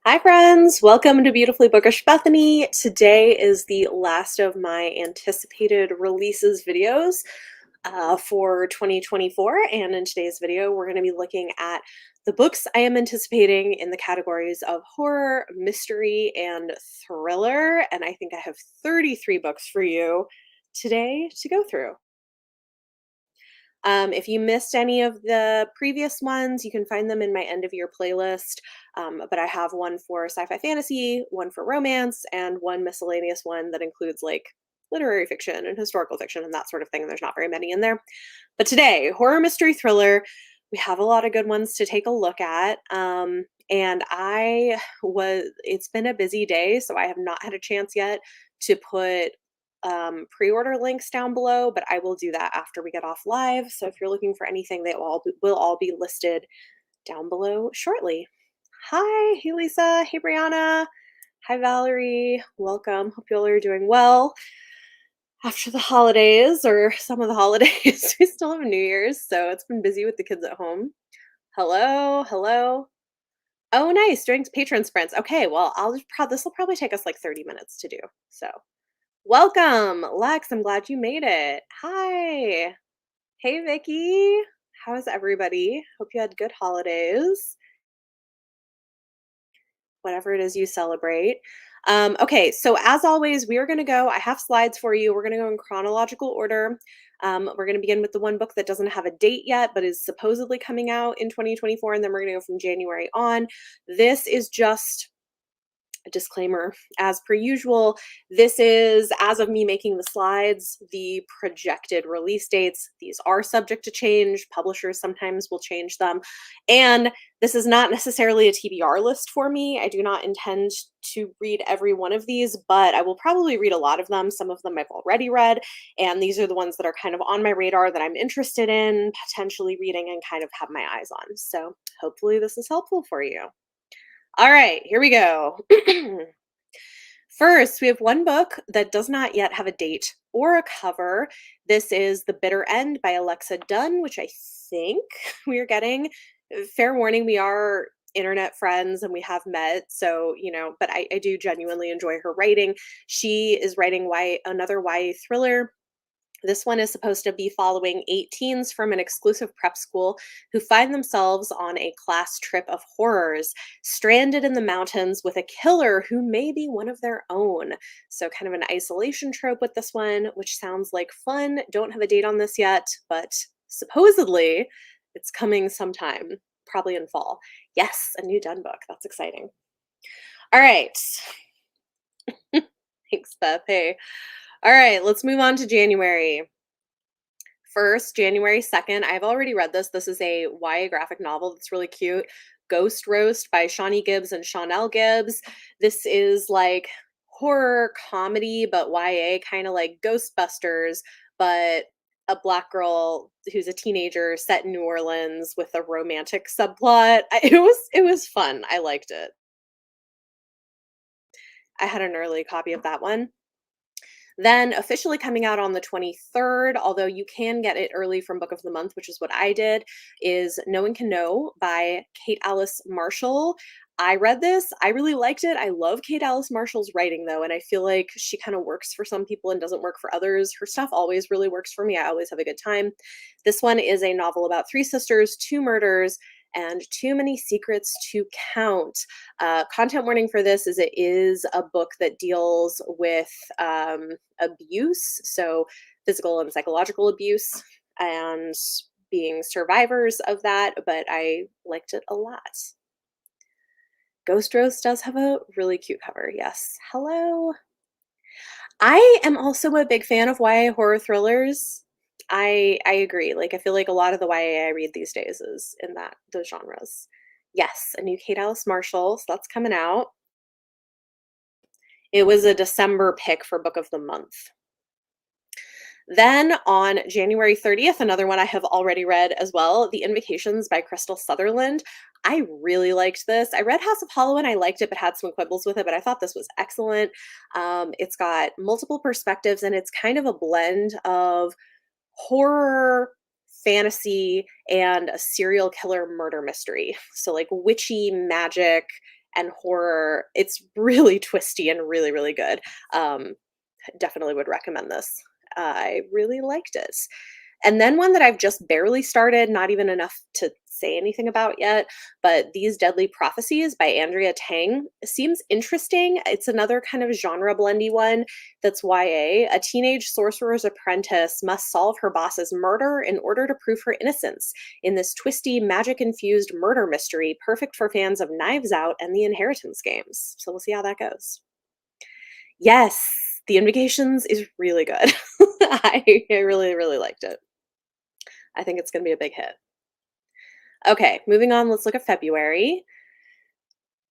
Hi friends, welcome to Beautifully Bookish Bethany. Today is the last of my anticipated releases videos for 2024, and in today's video we're going to be looking at the books I am anticipating in the categories of horror, mystery, and thriller, and I think I have 33 books for you today to go through. If you missed any of the previous ones, you can find them in my end of year playlist. But I have one for sci-fi fantasy, one for romance, and one miscellaneous one that includes like literary fiction and historical fiction and that sort of thing. And there's not very many in there. But today, horror, mystery, thriller, we have a lot of good ones to take a look at. It's been a busy day, so I have not had a chance yet to put pre-order links down below, but I will do that after we get off live. So if you're looking for anything, they will all be listed down below shortly. Hi, hey Lisa, hey Brianna, hi Valerie, welcome. Hope you all are doing well after the holidays or some of the holidays. We still have New Year's, so it's been busy with the kids at home. Hello, hello. Oh, nice, doing patron sprints. Okay, well, this will probably take us like 30 minutes to do. So welcome, Lex. I'm glad you made it. Hi. Hey, Vicky. How is everybody? Hope you had good holidays, whatever it is you celebrate. Okay, so as always, we are going to go. I have slides for you. We're going to go in chronological order. We're going to begin with the one book that doesn't have a date yet, but is supposedly coming out in 2024, and then we're going to go from January on. This is just a disclaimer, as per usual. This is, as of me making the slides, the projected release dates. These are subject to change. Publishers sometimes will change them. And this is not necessarily a TBR list for me. I do not intend to read every one of these, but I will probably read a lot of them. Some of them I've already read, and these are the ones that are kind of on my radar that I'm interested in potentially reading and kind of have my eyes on. So hopefully this is helpful for you. All right, here we go. First, we have one book that does not yet have a date or a cover. This is The Bitter End by Alexis Donne, which I think we are getting. Fair warning, we are internet friends and we have met, so, but I do genuinely enjoy her writing. She is writing another YA thriller. This one is supposed to be following 8 teens from an exclusive prep school who find themselves on a class trip of horrors, stranded in the mountains with a killer who may be one of their own. So kind of an isolation trope with this one, which sounds like fun. Don't have a date on this yet, but supposedly it's coming sometime, probably in fall. Yes, a new Donne book. That's exciting. All right. Thanks, Beth. Hey. All right, let's move on to January. First, January 2nd, I've already read this. This is a YA graphic novel that's really cute. Ghost Roast by Shawnee Gibbs and Shawnell Gibbs. This is like horror comedy, but YA, kind of like Ghostbusters, but a Black girl who's a teenager set in New Orleans with a romantic subplot. It was fun. I liked it. I had an early copy of that one. Then officially coming out on the 23rd, although you can get it early from Book of the Month, which is what I did, is No One Can Know by Kate Alice Marshall. I read this. I really liked it. I love Kate Alice Marshall's writing, though, and I feel like she kind of works for some people and doesn't work for others. Her stuff always really works for me. I always have a good time. This one is a novel about 3 sisters, 2 murders, and too many secrets to count. Content warning for this is it is a book that deals with abuse, so physical and psychological abuse, and being survivors of that, but I liked it a lot. Ghost Roast does have a really cute cover. Yes. Hello. I am also a big fan of YA horror thrillers. I agree. Like I feel like a lot of the YA I read these days is in those genres. Yes, a new Kate Alice Marshall, so that's coming out. It was a December pick for Book of the Month. Then on January 30th, another one I have already read as well, The Invocations by Crystal Sutherland. I really liked this. I read House of Hollow and I liked it, but had some quibbles with it, but I thought this was excellent. It's got multiple perspectives and it's kind of a blend of horror, fantasy, and a serial killer murder mystery. So like witchy magic and horror. It's really twisty and really, really good. Um, Definitely would recommend this. I really liked it. And then one that I've just barely started, not even enough to say anything about yet, but These Deadly Prophecies by Andrea Tang seems interesting. It's another kind of genre blendy one that's YA. A teenage sorcerer's apprentice must solve her boss's murder in order to prove her innocence in this twisty, magic infused murder mystery, perfect for fans of Knives Out and the Inheritance games. So we'll see how that goes. Yes, The Invocations is really good. I really, really liked it. I think it's gonna be a big hit. Okay, moving on, let's look at February.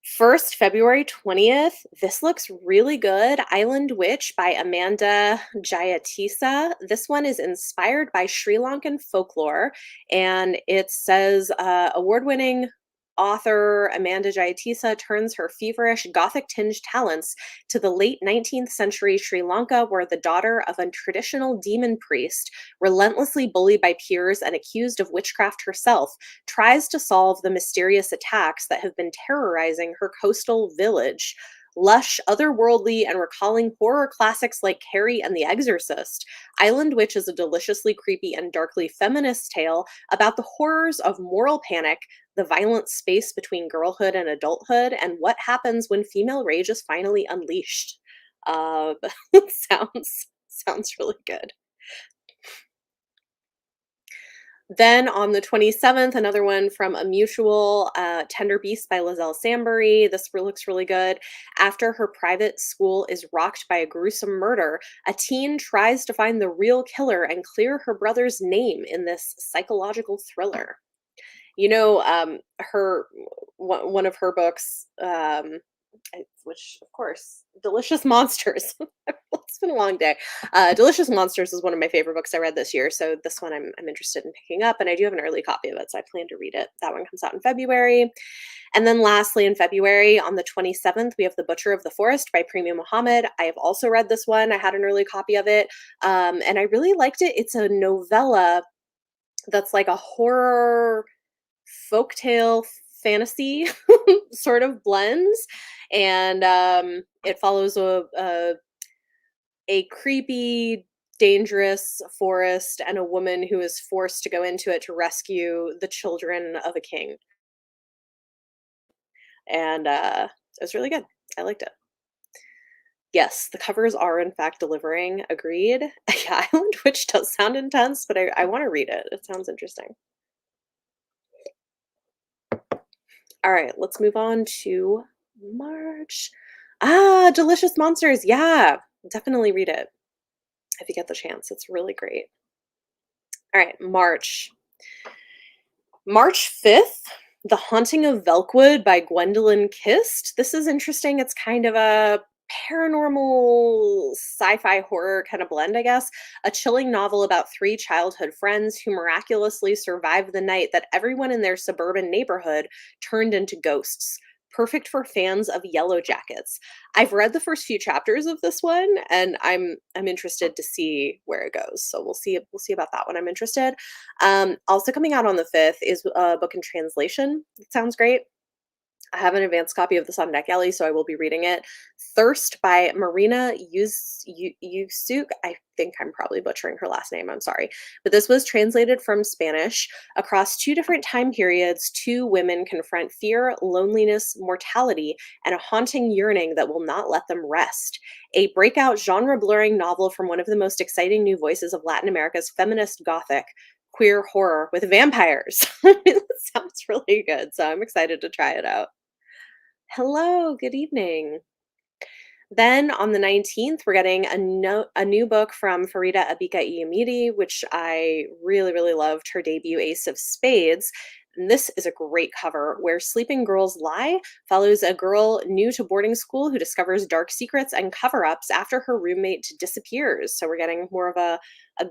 First, February 20th. This looks really good. Island Witch by Amanda Jayatissa. This one is inspired by Sri Lankan folklore, and it says award-winning author Amanda Jayatissa turns her feverish Gothic-tinged talents to the late 19th century Sri Lanka, where the daughter of a traditional demon priest, relentlessly bullied by peers and accused of witchcraft herself, tries to solve the mysterious attacks that have been terrorizing her coastal village. Lush, otherworldly, and recalling horror classics like Carrie and The Exorcist, Island Witch is a deliciously creepy and darkly feminist tale about the horrors of moral panic, the violent space between girlhood and adulthood, and what happens when female rage is finally unleashed. Uh, sounds really good. Then on the 27th, another one from A Mutual, Tender Beast by Lizelle Sambury. This looks really good. After her private school is rocked by a gruesome murder, a teen tries to find the real killer and clear her brother's name in this psychological thriller. You know, her one of her books, which of course, Delicious Monsters. It's been a long day. Delicious Monsters is one of my favorite books I read this year, so this one I'm interested in picking up, and I do have an early copy of it, so I plan to read it. That one comes out in February. And then lastly, in February, on the 27th, we have The Butcher of the Forest by Premium Muhammad. I have also read this one. I had an early copy of it, and I really liked it. It's a novella that's like a horror folktale fantasy sort of blends, and it follows a creepy, dangerous forest and a woman who is forced to go into it to rescue the children of a king. And it was really good. I liked it. Yes, the covers are in fact delivering. Agreed. Yeah, Island Witch does sound intense, but I want to read it. It sounds interesting. All right, let's move on to March. Delicious Monsters. Yeah, definitely read it if you get the chance. It's really great. All right, March. March 5th, The Haunting of Velkwood by Gwendolyn Kist. This is interesting. It's kind of a paranormal sci-fi horror kind of blend, I guess. A chilling novel about three childhood friends who miraculously survived the night that everyone in their suburban neighborhood turned into ghosts. Perfect for fans of Yellow Jackets. I've read the first few chapters of this one, and I'm interested to see where it goes. So we'll see about that one. I'm interested. Also coming out on the 5th is a book in translation. It sounds great. I have an advanced copy of this on NetGalley, so I will be reading it. Thirst by Marina Yusuk. I think I'm probably butchering her last name. I'm sorry. But this was translated from Spanish. Across two different time periods, two women confront fear, loneliness, mortality, and a haunting yearning that will not let them rest. A breakout genre-blurring novel from one of the most exciting new voices of Latin America's feminist Gothic queer horror with vampires. It sounds really good, so I'm excited to try it out. Hello, good evening. Then on the 19th, we're getting a new book from Farida Abika Iyamidi, which I really, really loved her debut, Ace of Spades. And this is a great cover where Sleeping Girls Lie follows a girl new to boarding school who discovers dark secrets and cover-ups after her roommate disappears. So we're getting more of a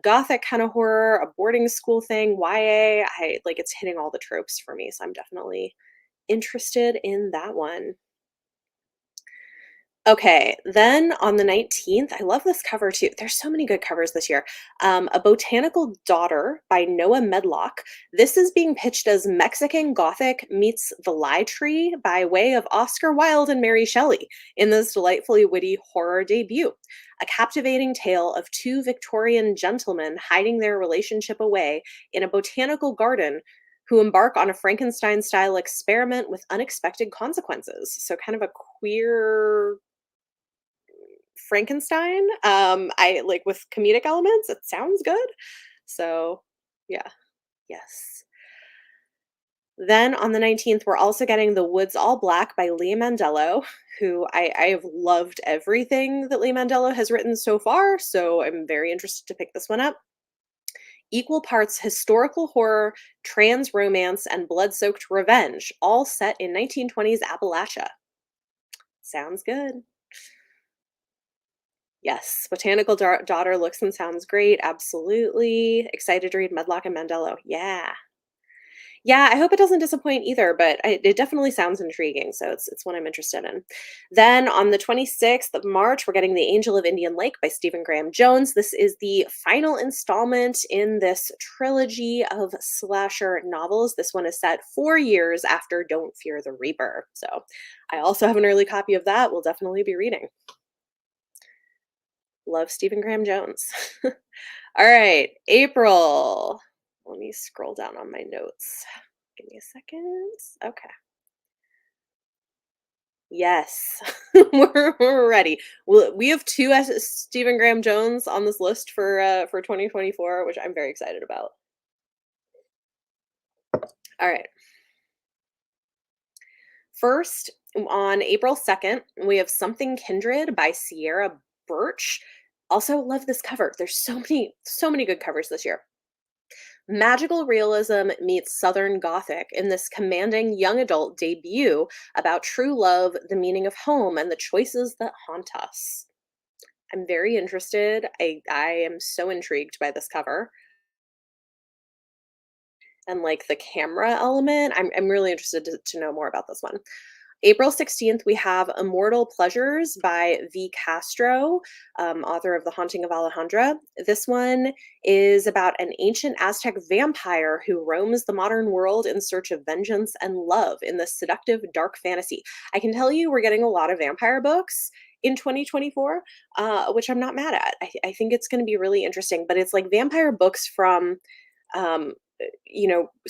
gothic kind of horror, a boarding school thing, YA. I like it's hitting all the tropes for me, so I'm definitely interested in that one. Okay, then on the 19th, I love this cover too. There's so many good covers this year. A Botanical Daughter by Noah Medlock. This is being pitched as Mexican Gothic meets The Lie Tree by way of Oscar Wilde and Mary Shelley in this delightfully witty horror debut. A captivating tale of two Victorian gentlemen hiding their relationship away in a botanical garden who embark on a Frankenstein style experiment with unexpected consequences. So, kind of a queer Frankenstein, I like with comedic elements, it sounds good. So, yeah, yes. Then on the 19th, we're also getting The Woods All Black by Lee Mandello, who I have loved everything that Lee Mandello has written so far, so I'm very interested to pick this one up. Equal parts historical horror, trans romance, and blood-soaked revenge, all set in 1920s Appalachia. Sounds good. Yes, Daughter looks and sounds great, absolutely. Excited to read Medlock and Mandello. Yeah. Yeah, I hope it doesn't disappoint either, but it definitely sounds intriguing, so it's what I'm interested in. Then on the 26th of March, we're getting The Angel of Indian Lake by Stephen Graham Jones. This is the final installment in this trilogy of slasher novels. This one is set 4 years after Don't Fear the Reaper. So, I also have an early copy of that. We'll definitely be reading. Love Stephen Graham Jones. All right, April. Let me scroll down on my notes. Give me a second. Okay. Yes, we're ready. We have two Stephen Graham Jones on this list for 2024, which I'm very excited about. All right. First, on April 2nd, we have Something Kindred by Sierra Birch. Also love this cover. There's so many good covers this year. Magical realism meets Southern Gothic in this commanding young adult debut about true love, the meaning of home, and the choices that haunt us. I'm very interested. I am so intrigued by this cover and like the camera element. I'm really interested to know more about this one. April 16th, we have Immortal Pleasures by V. Castro, author of The Haunting of Alejandra. This one is about an ancient Aztec vampire who roams the modern world in search of vengeance and love in this seductive dark fantasy. I can tell you we're getting a lot of vampire books in 2024, which I'm not mad at. I think it's going to be really interesting, but it's like vampire books from um,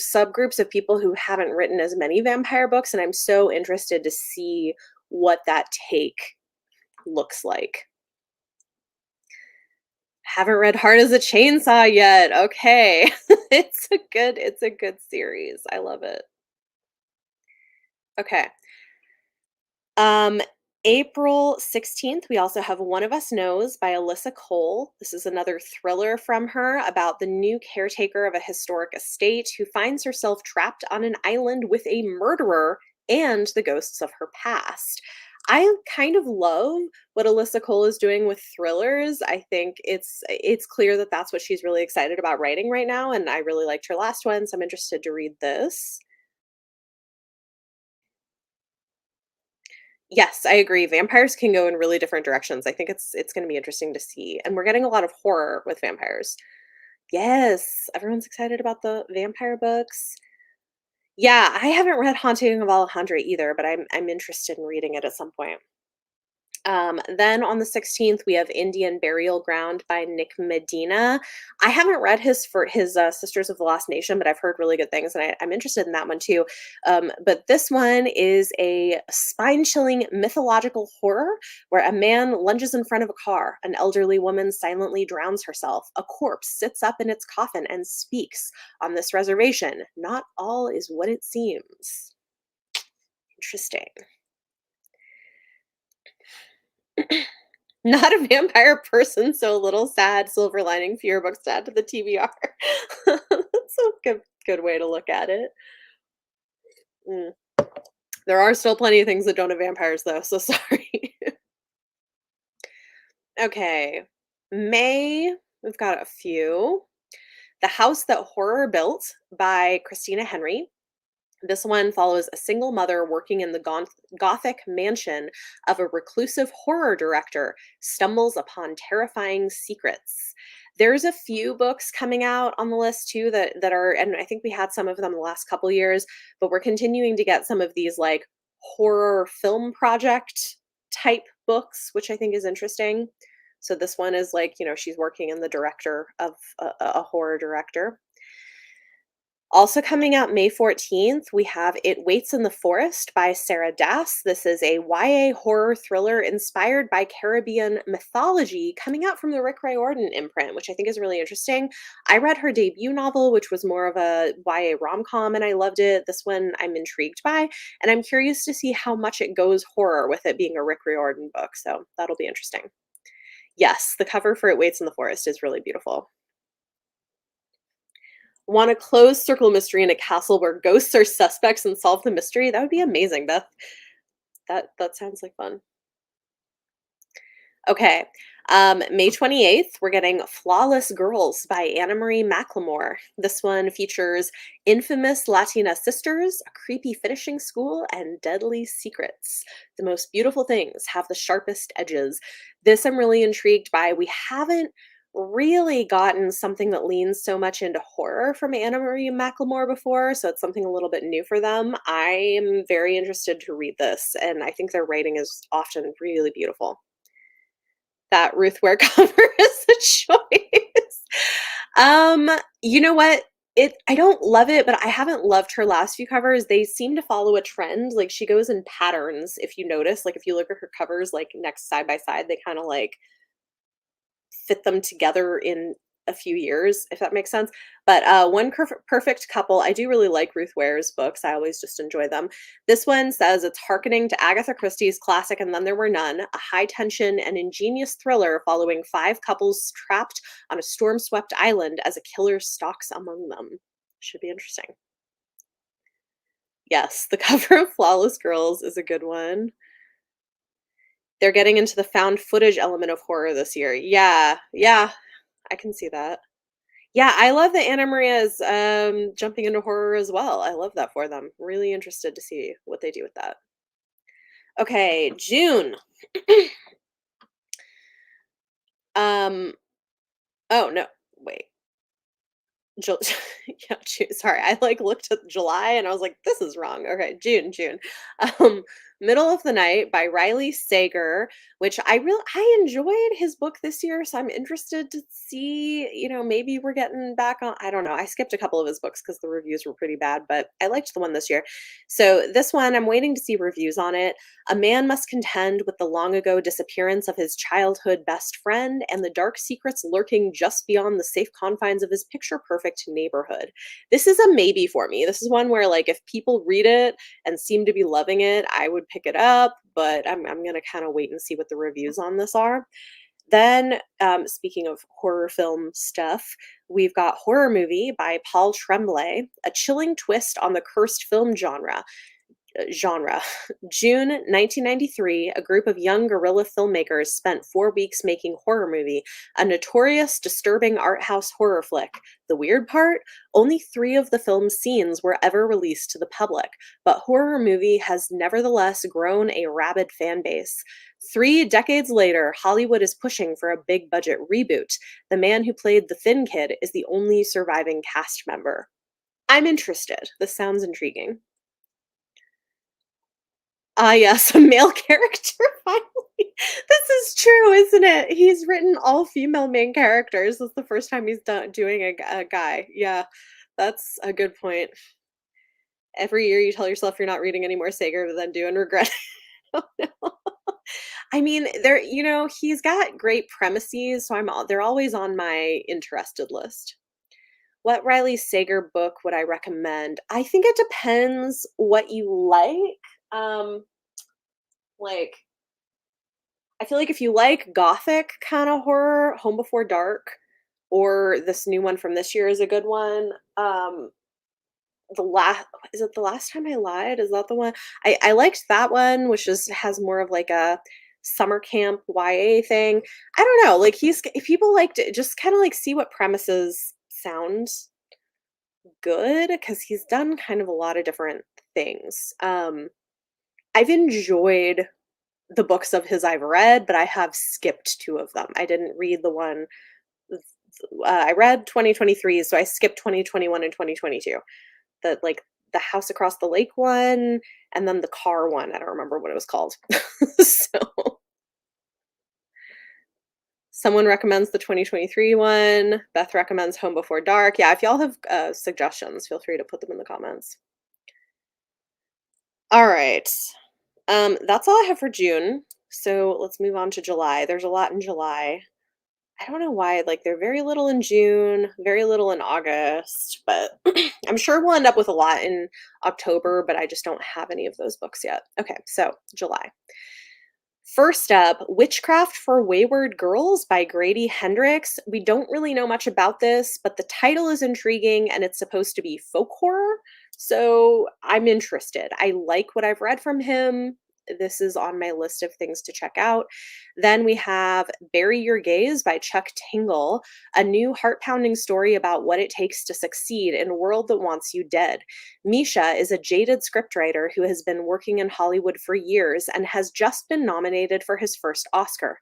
subgroups of people who haven't written as many vampire books, and I'm so interested to see what that take looks like. Haven't read Hard as a Chainsaw yet. Okay. It's a good series. I love it. Okay. Um, April 16th, we also have One of Us Knows by Alyssa Cole. This is another thriller from her about the new caretaker of a historic estate who finds herself trapped on an island with a murderer and the ghosts of her past. I kind of love what Alyssa Cole is doing with thrillers. I think it's clear that that's what she's really excited about writing right now, and I really liked her last one, so I'm interested to read this. Yes, I agree. Vampires can go in really different directions. I think it's gonna be interesting to see, and we're getting a lot of horror with vampires. Yes, everyone's excited about the vampire books. Yeah, I haven't read Haunting of Alejandra either, but I'm interested in reading it at some point. Then on the 16th, we have Indian Burial Ground by Nick Medina. I haven't read his Sisters of the Lost Nation, but I've heard really good things, and I'm interested in that one too. But this one is a spine-chilling mythological horror where a man lunges in front of a car. An elderly woman silently drowns herself. A corpse sits up in its coffin and speaks. On this reservation, not all is what it seems. Interesting. Not a vampire person, so a little sad silver lining for your books to add to the TBR. That's a good way to look at it. Mm. There are still plenty of things that don't have vampires though, so sorry. Okay. May, we've got a few. The House That Horror Built by Christina Henry. This one follows a single mother working in the Gothic mansion of a reclusive horror director stumbles upon terrifying secrets. There's a few books coming out on the list too that are, and I think we had some of them the last couple years, but we're continuing to get some of these like horror film project type books, which I think is interesting. So this one is like, she's working in the director of a horror director. Also coming out May 14th, we have It Waits in the Forest by Sarah Dass. This is a YA horror thriller inspired by Caribbean mythology coming out from the Rick Riordan imprint, which I think is really interesting. I read her debut novel, which was more of a YA rom-com, and I loved it. This one I'm intrigued by, and I'm curious to see how much it goes horror with it being a Rick Riordan book, so that'll be interesting. Yes, the cover for It Waits in the Forest is really beautiful. Want a closed circle mystery in a castle where ghosts are suspects and solve the mystery? That would be amazing, Beth. That sounds like fun. Okay. May 28th, we're getting Flawless Girls by Anna Marie McLemore. This one features infamous Latina sisters, a creepy finishing school, and deadly secrets. The most beautiful things have the sharpest edges. This I'm really intrigued by. We haven't really gotten something that leans so much into horror from Anna Marie McLemore before, so it's something a little bit new for them. I am very interested to read this, and I think their writing is often really beautiful. That Ruth Ware cover is a choice. You know what? I don't love it, but I haven't loved her last few covers. They seem to follow a trend. Like she goes in patterns, if you notice. Like if you look at her covers like next side by side, they kind of like fit them together in a few years, if that makes sense. But One Perfect Couple, I do really like Ruth Ware's books. I always just enjoy them. This one says it's hearkening to Agatha Christie's classic And Then There Were None, a high tension and ingenious thriller following 5 couples trapped on a storm-swept island as a killer stalks among them. Should be interesting. Yes, the cover of Flawless Girls is a good one. They're getting into the found footage element of horror this year. Yeah, yeah, I can see that. Yeah, I love that Anna Maria is jumping into horror as well. I love that for them. Really interested to see what they do with that. Okay, June. um, oh no, wait. Ju yeah, June, sorry, I, like, looked at July and I was like, "This is wrong." Okay, June. Um, Middle of the Night by Riley Sager, which I enjoyed his book this year, so I'm interested to see, maybe we're getting back on. I don't know, I skipped a couple of his books because the reviews were pretty bad, but I liked the one this year. So, this one, I'm waiting to see reviews on it. A man must contend with the long ago disappearance of his childhood best friend and the dark secrets lurking just beyond the safe confines of his picture perfect neighborhood. This is a maybe for me. This is one where, like, if people read it and seem to be loving it, I would pick it up, but I'm going to kind of wait and see what the reviews on this are. Then, speaking of horror film stuff, we've got Horror Movie by Paul Tremblay, a chilling twist on the cursed film genre. June 1993, a group of young guerrilla filmmakers spent 4 weeks making Horror Movie, a notorious, disturbing art house horror flick. The weird part? Only 3 of the film's scenes were ever released to the public, but Horror Movie has nevertheless grown a rabid fan base. 3 decades later, Hollywood is pushing for a big budget reboot. The man who played the Thin Kid is the only surviving cast member. I'm interested. This sounds intriguing. Ah, yes, a male character finally. This is true, isn't it? He's written all female main characters. This is the first time he's done doing a guy. Yeah, that's a good point. Every year you tell yourself you're not reading any more Sager, but then do and regret it. Oh, no. I mean, he's got great premises, so they're always on my interested list. What Riley Sager book would I recommend? I think it depends what you like. Like, I feel like if you like gothic kind of horror, Home Before Dark, or this new one from this year is a good one. The last is it The Last Time I Lied? Is that the one? I liked that one, which has more of like a summer camp YA thing. I don't know. Like if people like to just kind of like see what premises sound good, because he's done kind of a lot of different things. I've enjoyed the books of his I've read, but I have skipped 2 of them. I didn't read the one I read 2023, so I skipped 2021 and 2022. Like, the House Across the Lake one, and then the car one, I don't remember what it was called. So, someone recommends the 2023 one, Beth recommends Home Before Dark. Yeah, if y'all have, suggestions, feel free to put them in the comments. Alright, that's all I have for June, so let's move on to July. There's a lot in July. I don't know why, like, they're very little in June, very little in August, but I'm sure we'll end up with a lot in October, but I just don't have any of those books yet. Okay, so July. First up, Witchcraft for Wayward Girls by Grady Hendrix. We don't really know much about this, but the title is intriguing and it's supposed to be folk horror. So I'm interested. I like what I've read from him. This is on my list of things to check out. Then we have Bury Your Gaze by Chuck Tingle, a new heart pounding story about what it takes to succeed in a world that wants you dead. Misha is a jaded scriptwriter who has been working in Hollywood for years and has just been nominated for his first Oscar.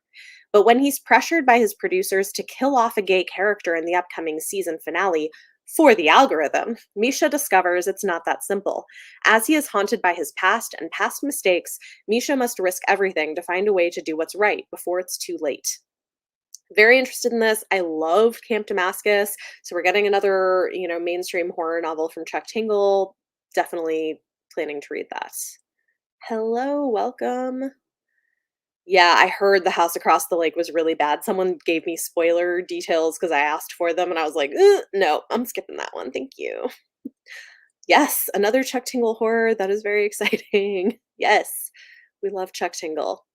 But when he's pressured by his producers to kill off a gay character in the upcoming season finale, for the algorithm, Misha discovers it's not that simple. As he is haunted by his past and past mistakes, Misha must risk everything to find a way to do what's right before it's too late. Very interested in this. I loved Camp Damascus. So we're getting another, mainstream horror novel from Chuck Tingle. Definitely planning to read that. Hello, welcome. Yeah, I heard The House Across the Lake was really bad. Someone gave me spoiler details because I asked for them and I was like, no, I'm skipping that one. Thank you. Yes, another Chuck Tingle horror. That is very exciting. Yes, we love Chuck Tingle.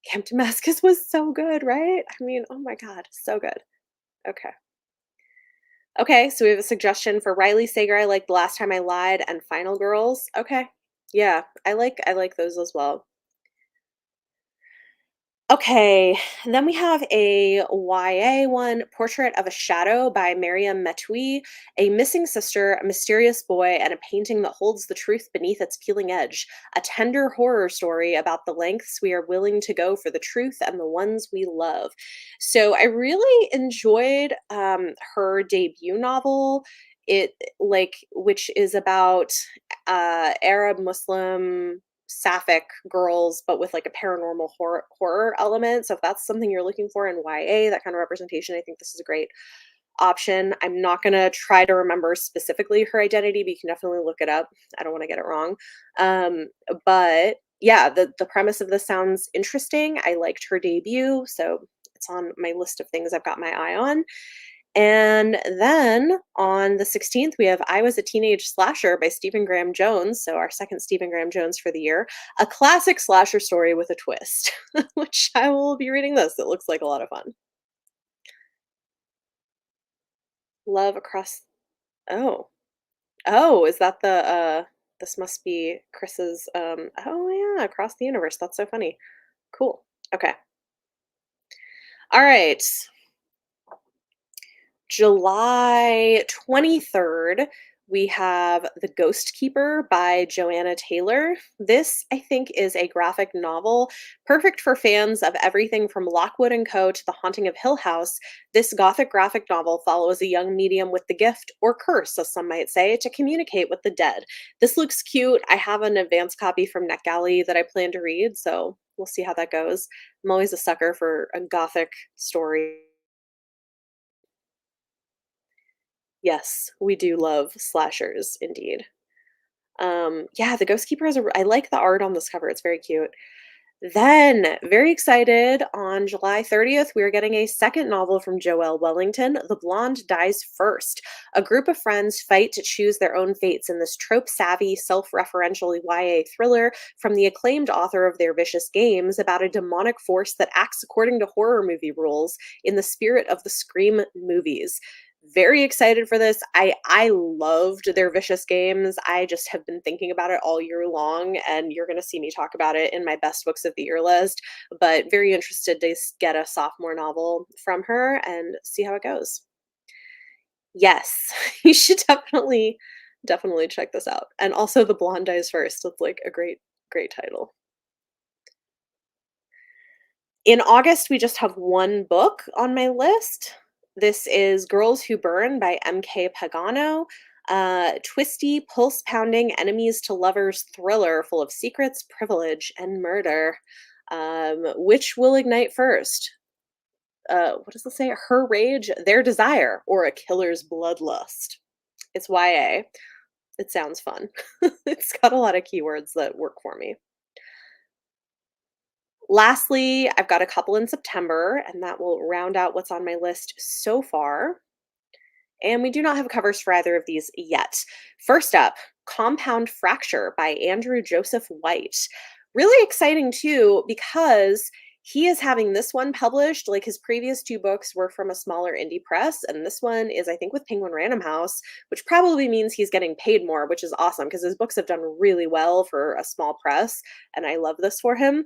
Camp Damascus was so good, right? I mean, oh my God, so good. Okay. Okay, so we have a suggestion for Riley Sager. I like The Last Time I Lied and Final Girls. Okay. Yeah, I like those as well. Okay, then we have a YA one, Portrait of a Shadow by Mariam Metui, a missing sister, a mysterious boy, and a painting that holds the truth beneath its peeling edge. A tender horror story about the lengths we are willing to go for the truth and the ones we love. So I really enjoyed her debut novel. It which is about Arab Muslim sapphic girls, but with like a paranormal horror element. So if that's something you're looking for in YA, that kind of representation, I think this is a great option. I'm not gonna try to remember specifically her identity, but you can definitely look it up. I don't want to get it wrong. But yeah, the premise of this sounds interesting. I liked her debut, so it's on my list of things I've got my eye on. And then on the 16th, we have I Was a Teenage Slasher by Stephen Graham Jones. So, our second Stephen Graham Jones for the year. A classic slasher story with a twist, which I will be reading this. It looks like a lot of fun. Love Across. Oh. Oh, is that this must be Chris's, oh, yeah, Across the Universe. That's so funny. Cool. Okay. All right. July 23rd, we have The Ghost Keeper by Joanna Taylor. This, I think, is a graphic novel perfect for fans of everything from Lockwood and Co. to The Haunting of Hill House. This gothic graphic novel follows a young medium with the gift, or curse, as some might say, to communicate with the dead. This looks cute. I have an advance copy from NetGalley that I plan to read, so we'll see how that goes. I'm always a sucker for a gothic story. Yes, we do love slashers indeed. Yeah, The Ghost Keeper is I like the art on this cover, it's very cute. Then, very excited, on July 30th, we are getting a second novel from Joelle Wellington, The Blonde Dies First. A group of friends fight to choose their own fates in this trope-savvy, self-referential YA thriller from the acclaimed author of Their Vicious Games about a demonic force that acts according to horror movie rules in the spirit of the Scream movies. Very excited for this. I loved Their Vicious Games. I just have been thinking about it all year long, and you're going to see me talk about it in my best books of the year list. But very interested to get a sophomore novel from her and see how it goes. Yes, you should definitely Definitely check this out. And also The Blonde Dies First. It's like a great title. In August, we just have one book on my list. This is Girls Who Burn by M.K. Pagano. Twisty, pulse pounding, enemies to lovers thriller full of secrets, privilege, and murder. Which will ignite first? What does it say? Her rage, their desire, or a killer's bloodlust. It's YA. It sounds fun. It's got a lot of keywords that work for me. Lastly, I've got a couple in September, and that will round out what's on my list so far. And we do not have covers for either of these yet. First up, Compound Fracture by Andrew Joseph White. Really exciting too, because he is having this one published. Like his previous two books were from a smaller indie press, and this one is, I think, with Penguin Random House, which probably means he's getting paid more, which is awesome because his books have done really well for a small press, and I love this for him.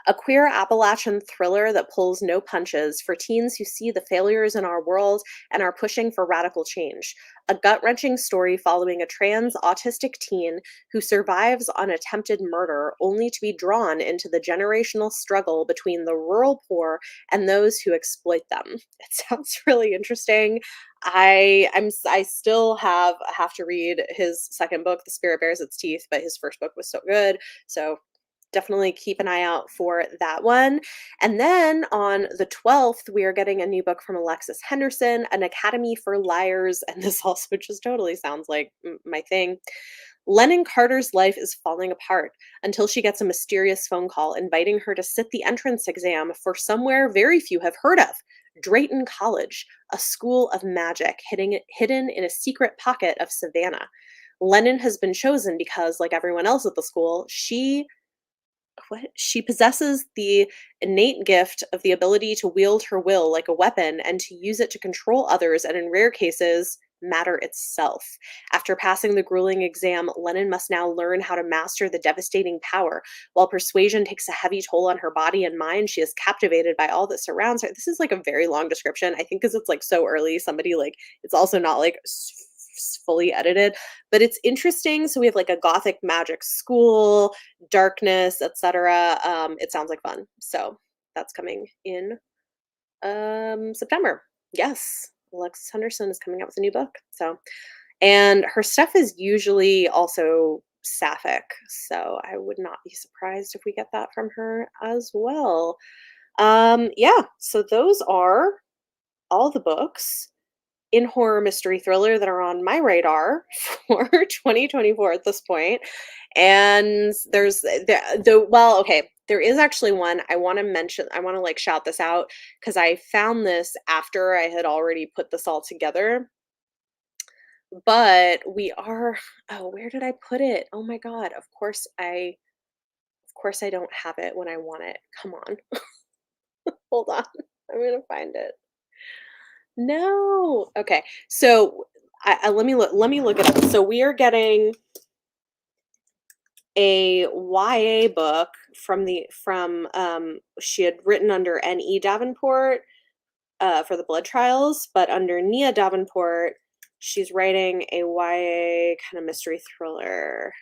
A queer Appalachian thriller that pulls no punches for teens who see the failures in our world and are pushing for radical change. A gut wrenching story following a trans autistic teen who survives on attempted murder only to be drawn into the generational struggle between the rural poor and those who exploit them. It sounds really interesting. I still have to read his second book, The Spirit Bears Its Teeth, but his first book was so good. So definitely keep an eye out for that one. And then on the 12th, we are getting a new book from Alexis Henderson, An Academy for Liars. And this also just totally sounds like my thing. Lennon Carter's life is falling apart until she gets a mysterious phone call inviting her to sit the entrance exam for somewhere very few have heard of. Drayton College, a school of magic hidden in a secret pocket of Savannah. Lennon has been chosen because, like everyone else at the school, she possesses the innate gift of the ability to wield her will like a weapon and to use it to control others and, in rare cases, matter itself. After passing the grueling exam, Lennon must now learn how to master the devastating power. While persuasion takes a heavy toll on her body and mind, she is captivated by all that surrounds her. This is like a very long description. I think because it's like so early, somebody like it's also not like fully edited, but it's interesting. So we have like a gothic magic school, darkness, etc. It sounds like fun. So that's coming in September. Yes, Alexis Henderson is coming out with a new book. So, and her stuff is usually also sapphic. So I would not be surprised if we get that from her as well. Yeah, so those are all the books in horror mystery thriller that are on my radar for 2024 at this point. And there's well, okay, there is actually one I want to mention. I want to like shout this out because I found this after I had already put this all together. But we are, oh, where did I put it? Oh my God. Of course I don't have it when I want it. Come on. Hold on. I'm gonna find it. No. Okay. So let me look it up. So we are getting a YA book from she had written under N.E. Davenport for the blood trials, but under Nia Davenport, she's writing a YA kind of mystery thriller.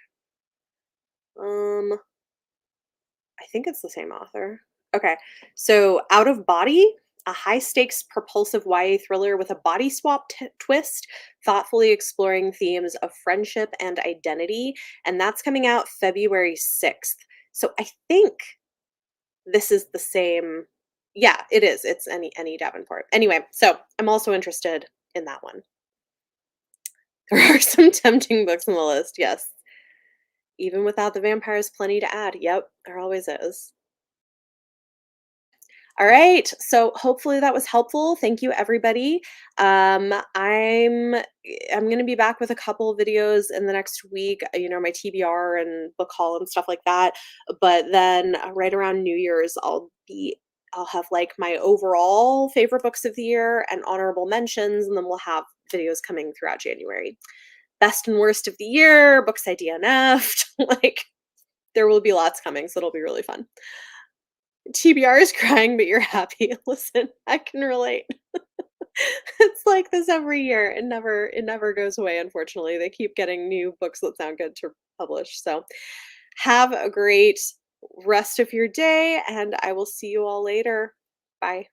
I think it's the same author. Okay. So Out of Body, a high stakes propulsive YA thriller with a body swap twist, thoughtfully exploring themes of friendship and identity. And that's coming out February 6th. So I think this is the same. Yeah, it is. It's any Davenport. Anyway, so I'm also interested in that one. There are some tempting books on the list. Yes. Even without the vampires, plenty to add. Yep, there always is. All right. So hopefully that was helpful. Thank you, everybody. I'm going to be back with a couple of videos in the next week. You know, my TBR and book haul and stuff like that. But then right around New Year's, I'll have like my overall favorite books of the year and honorable mentions, and then we'll have videos coming throughout January. Best and worst of the year, books I DNF'd. Like there will be lots coming, so it'll be really fun. TBR is crying, but you're happy. Listen, I can relate. It's like this every year. It never goes away, unfortunately. They keep getting new books that sound good to publish. So, have a great rest of your day, and I will see you all later. Bye.